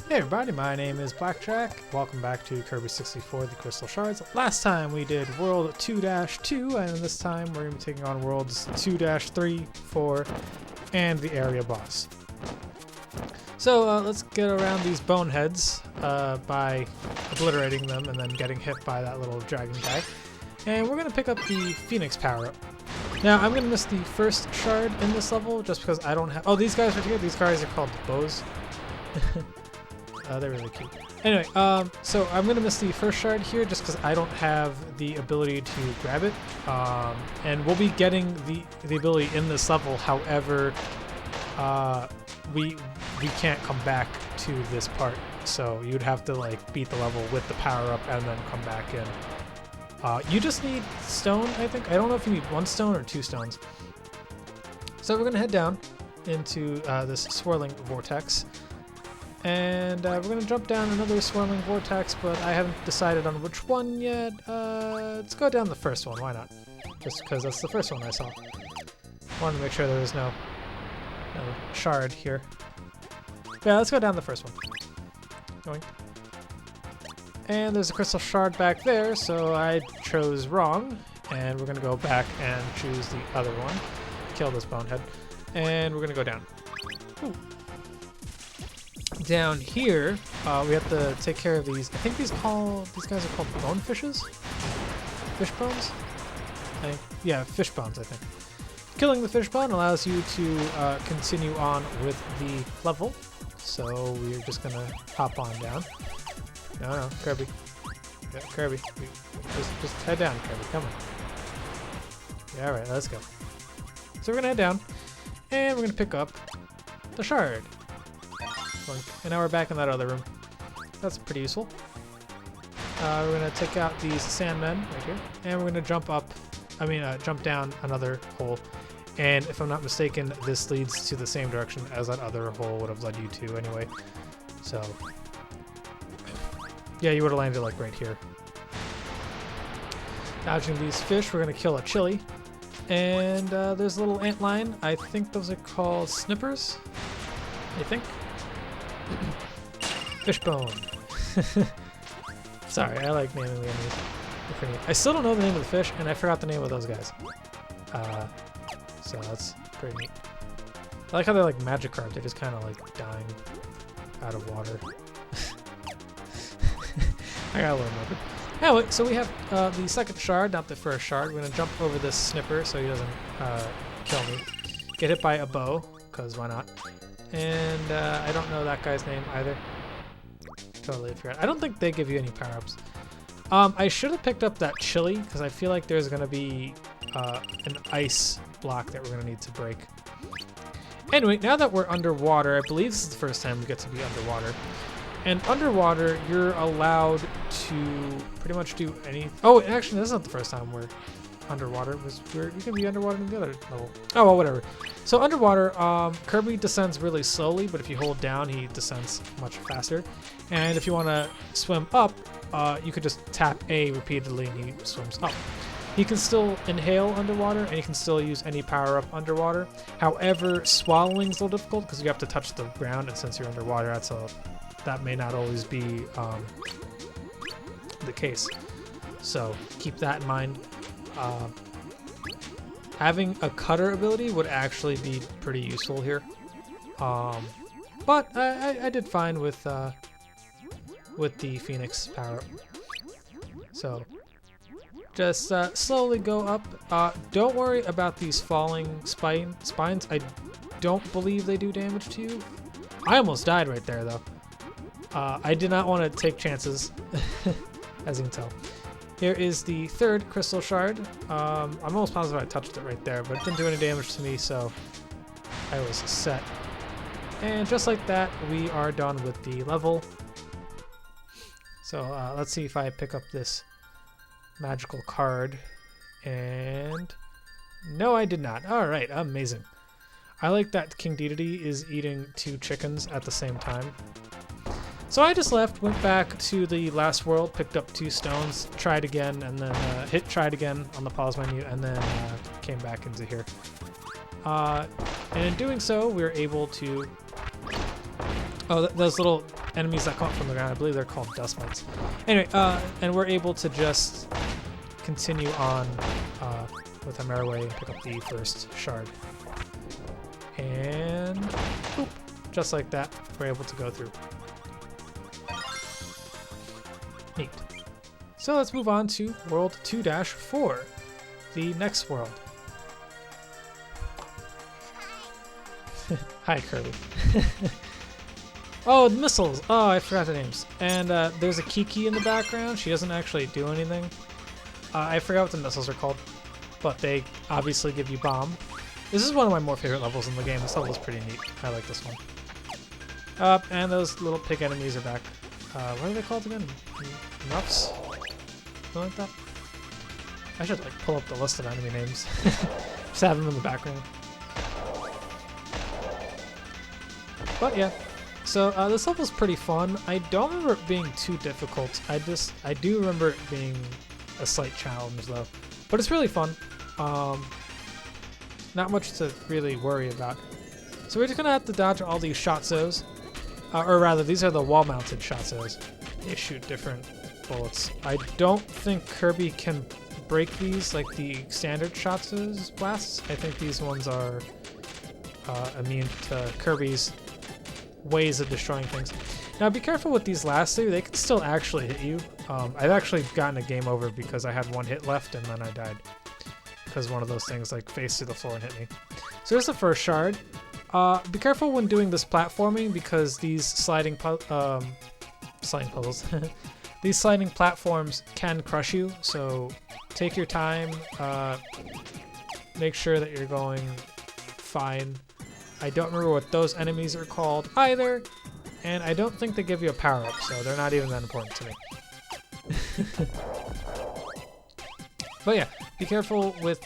Hey everybody, my name is BlakJak. Welcome back to Kirby 64, the Crystal Shards. Last time we did World 2-2, and this time we're going to be taking on Worlds 2-3, 4, and the area boss. So let's get around these boneheads by obliterating them and then getting hit by that little dragon guy. And we're going to pick up the Phoenix power-up. Now, I'm going to miss the first shard in this level just because I don't have... Oh, these guys right here, these guys are called bows. They're really cute. Anyway, so I'm going to miss the first shard here just because I don't have the ability to grab it. And we'll be getting the ability in this level, however, we can't come back to this part. So you'd have to like beat the level with the power-up and then come back in. You just need stone, I think. I don't know if you need 1 stone or 2 stones. So we're going to head down into this swirling vortex. And we're going to jump down another swirling vortex, but I haven't decided on which one yet. Let's go down the first one, why not? Just because that's the first one I saw. Wanted to make sure there was no shard here. Yeah, let's go down the first one. Going. And there's a crystal shard back there, so I chose wrong. And we're going to go back and choose the other one. Kill this bonehead. And we're going to go down. Ooh. Down here, we have to take care of these. I think these guys are called bonefishes? Fish bones? Yeah, fish bones, I think. Killing the fish bone allows you to continue on with the level. So we're just gonna hop on down. No, Kirby. Yeah, Kirby. Just head down, Kirby. Come on. Yeah, alright, let's go. So we're gonna head down, and we're gonna pick up the shard. And now we're back in that other room. That's pretty useful. We're gonna take out these sandmen right here, and we're gonna jump down another hole. And if I'm not mistaken, this leads to the same direction as that other hole would have led you to anyway. So, yeah, you would have landed like right here. Dodging these fish, we're gonna kill a chili. And there's a little antlion. I think those are called snippers. I think. Fishbone. Sorry, I like naming the enemies. I still don't know the name of the fish, and I forgot the name of those guys. So that's pretty neat. I like how they're like magic cards. They're just kind of like dying out of water. I got a little morbid. Anyway, so we have the second shard, not the first shard. We're going to jump over this snipper so he doesn't kill me. Get hit by a bow, because why not? And I don't know that guy's name either. Totally forgot. I don't think they give you any power-ups. I should have picked up that chili because I feel like there's going to be an ice block that we're going to need to break. Anyway, now that we're underwater, I believe this is the first time we get to be underwater. And underwater, you're allowed to pretty much do any... Oh, actually, this is not the first time we're underwater. You can be underwater in the other level. Oh, well, whatever. So underwater, Kirby descends really slowly, but if you hold down, he descends much faster. And if you want to swim up, you could just tap A repeatedly and he swims up. He can still inhale underwater, and he can still use any power-up underwater. However, swallowing is a little difficult because you have to touch the ground, and since you're underwater, that may not always be the case. So keep that in mind. Having a cutter ability would actually be pretty useful here. But I did fine with the Phoenix power. So just slowly go up. Don't worry about these falling spines. I don't believe they do damage to you. I almost died right there though. I did not want to take chances, as you can tell. Here is the third crystal shard. I'm almost positive I touched it right there, but it didn't do any damage to me, so I was set. And just like that, we are done with the level. So let's see if I pick up this magical card. And no, I did not. All right, amazing. I like that King Dedede is eating 2 chickens at the same time. So I just left, went back to the last world, picked up 2 stones, tried again, and then tried again on the pause menu, and then came back into here. And in doing so, we were able to Oh, those little enemies that come up from the ground, I believe they're called dust mites. Anyway, and we're able to just continue on with our merry way and pick up the first shard. And boop, just like that, we're able to go through. Neat. So let's move on to World 2-4, the next world. Hi, Kirby. Oh, the missiles! Oh, I forgot the names. And there's a Kiki in the background. She doesn't actually do anything. I forgot what the missiles are called, but they obviously give you bomb. This is one of my more favorite levels in the game. This level is pretty neat. I like this one. And those little pig enemies are back. What are they called again? Nuffs? Something like that? I should like pull up the list of enemy names. Just have them in the background. But yeah. So this level's pretty fun. I don't remember it being too difficult. I do remember it being a slight challenge though. But it's really fun. Not much to really worry about. So we're just gonna have to dodge all these shotzos. Or rather, these are the wall-mounted shotzos. They shoot different bullets. I don't think Kirby can break these like the standard shotzos blasts. I think these ones are immune to Kirby's ways of destroying things. Now be careful with these last two, they can still actually hit you. I've actually gotten a game over because I had one hit left and then I died. Because one of those things like faced through the floor and hit me. So here's the first shard. Be careful when doing this platforming because these sliding puzzles, these sliding platforms can crush you, so take your time, make sure that you're going fine. I don't remember what those enemies are called either, and I don't think they give you a power-up, so they're not even that important to me. But yeah, be careful with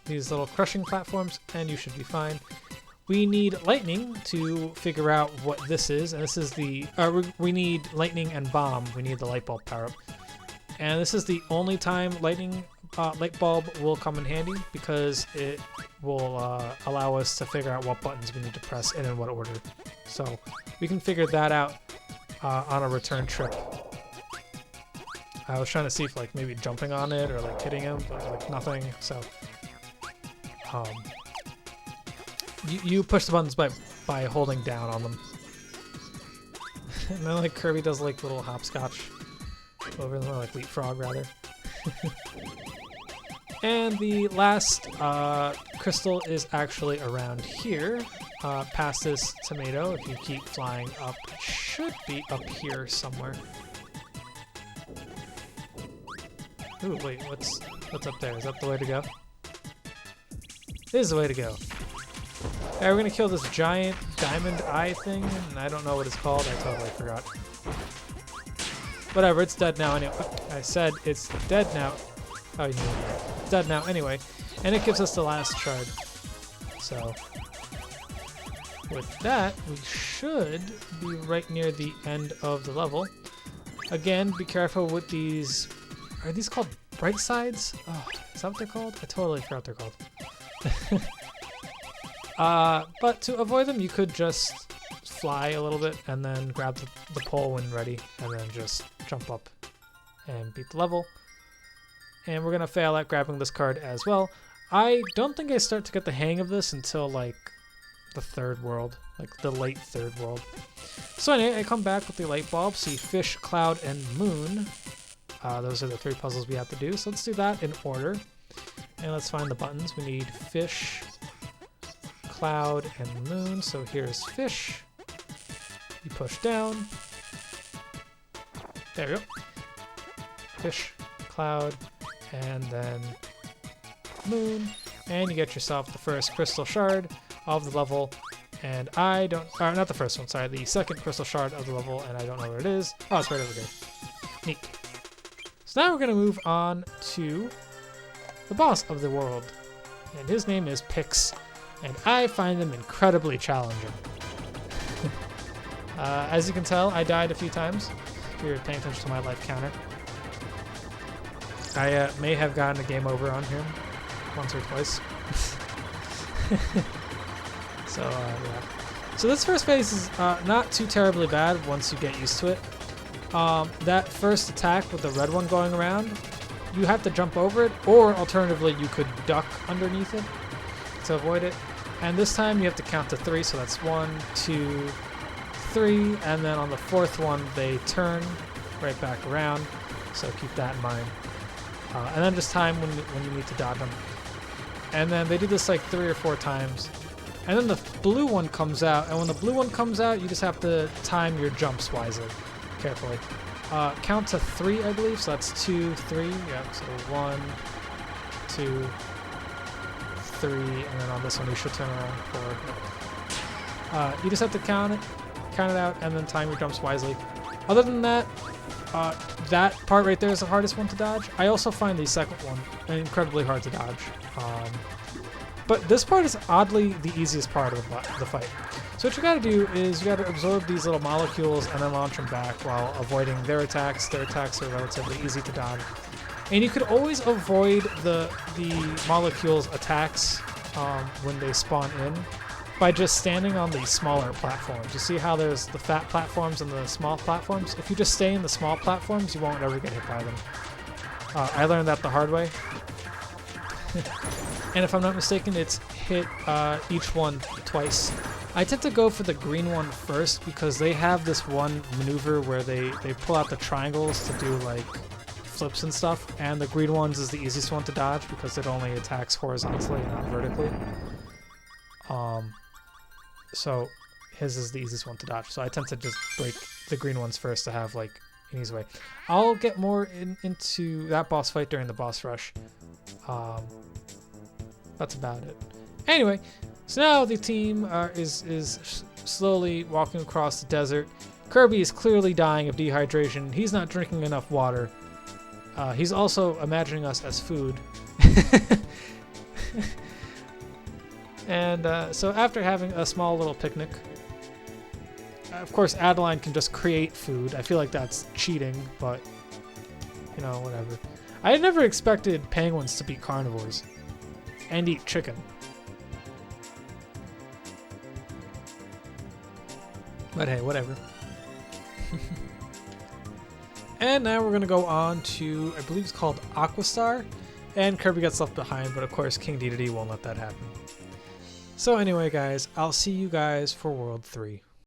these little crushing platforms, and you should be fine. We need lightning to figure out what this is, and this is the, we need lightning and bomb. We need the light bulb power-up. And this is the only time light bulb will come in handy because it will allow us to figure out what buttons we need to press and in what order. So we can figure that out on a return trip. I was trying to see if like maybe jumping on it or like hitting him, but like nothing, so you push the buttons by holding down on them. And then like Kirby does like little hopscotch over them, or like leapfrog rather. And the last crystal is actually around here, past this tomato. If you keep flying up, it should be up here somewhere. Ooh, wait, what's up there? Is that the way to go? It is the way to go. Alright, we're gonna kill this giant diamond eye thing, and I don't know what it's called. I totally forgot. Whatever, it's dead now anyway. I said it's dead now. Oh, you knew it. It's dead now anyway. And it gives us the last shard. So, with that, we should be right near the end of the level. Again, be careful with these. Are these called bright sides? Oh, is that what they're called? I totally forgot what they're called. But to avoid them, you could just fly a little bit and then grab the pole when ready, and then just jump up and beat the level. And we're gonna fail at grabbing this card as well. I don't think I start to get the hang of this until like the third world, like the late third world. So anyway, I come back with the light bulb, see fish, cloud, and moon. Those are the three puzzles we have to do. So let's do that in order. And let's find the buttons. We need fish, cloud, and moon. So here's fish. You push down. There we go. Fish, cloud, and then moon. And you get yourself the first crystal shard of the level. And I don't, or not the first one, sorry, the second crystal shard of the level, and I don't know where it is. Oh, it's right over here. Neat. So now we're going to move on to the boss of the world. And his name is Pix. And I find him incredibly challenging. As you can tell, I died a few times. If you're paying attention to my life counter. I may have gotten a game over on him once or twice. So, yeah. So this first phase is not too terribly bad once you get used to it. That first attack with the red one going around, you have to jump over it, or alternatively you could duck underneath it to avoid it. And this time you have to count to 3, so that's 1, 2, 3, and then on the 4th one they turn right back around, so keep that in mind. And then just time when you need to dodge them. And then they do this like 3 or 4 times. And then the blue one comes out, and when the blue one comes out, you just have to time your jumps wisely, carefully. Count to 3, I believe, so that's 2, 3, yeah, so 1, 2, 3, and then on this one you should turn around 4. You just have to count it out, and then time your jumps wisely. Other than that, that part right there is the hardest one to dodge. I also find the second one incredibly hard to dodge. But this part is oddly the easiest part of the fight. So what you gotta do is you gotta absorb these little molecules and then launch them back while avoiding their attacks. Their attacks are relatively easy to dodge. And you could always avoid the molecules' attacks when they spawn in by just standing on the smaller platforms. You see how there's the fat platforms and the small platforms? If you just stay in the small platforms, you won't ever get hit by them. I learned that the hard way. And if I'm not mistaken, it's hit each one twice. I tend to go for the green one first because they have this one maneuver where they pull out the triangles to do like flips and stuff, and the green ones is the easiest one to dodge because it only attacks horizontally and not vertically. So his is the easiest one to dodge. So I tend to just break the green ones first to have like an easy way. I'll get more into that boss fight during the boss rush. That's about it. Anyway, so now the team is slowly walking across the desert. Kirby is clearly dying of dehydration. He's not drinking enough water. He's also imagining us as food. And so after having a small little picnic, of course Adeline can just create food. I feel like that's cheating, but you know, whatever. I had never expected penguins to be carnivores and eat chicken. But hey, whatever. And now we're gonna go on to, I believe it's called Aquastar, and Kirby gets left behind, but of course King Dedede won't let that happen. So anyway guys, I'll see you guys for World 3.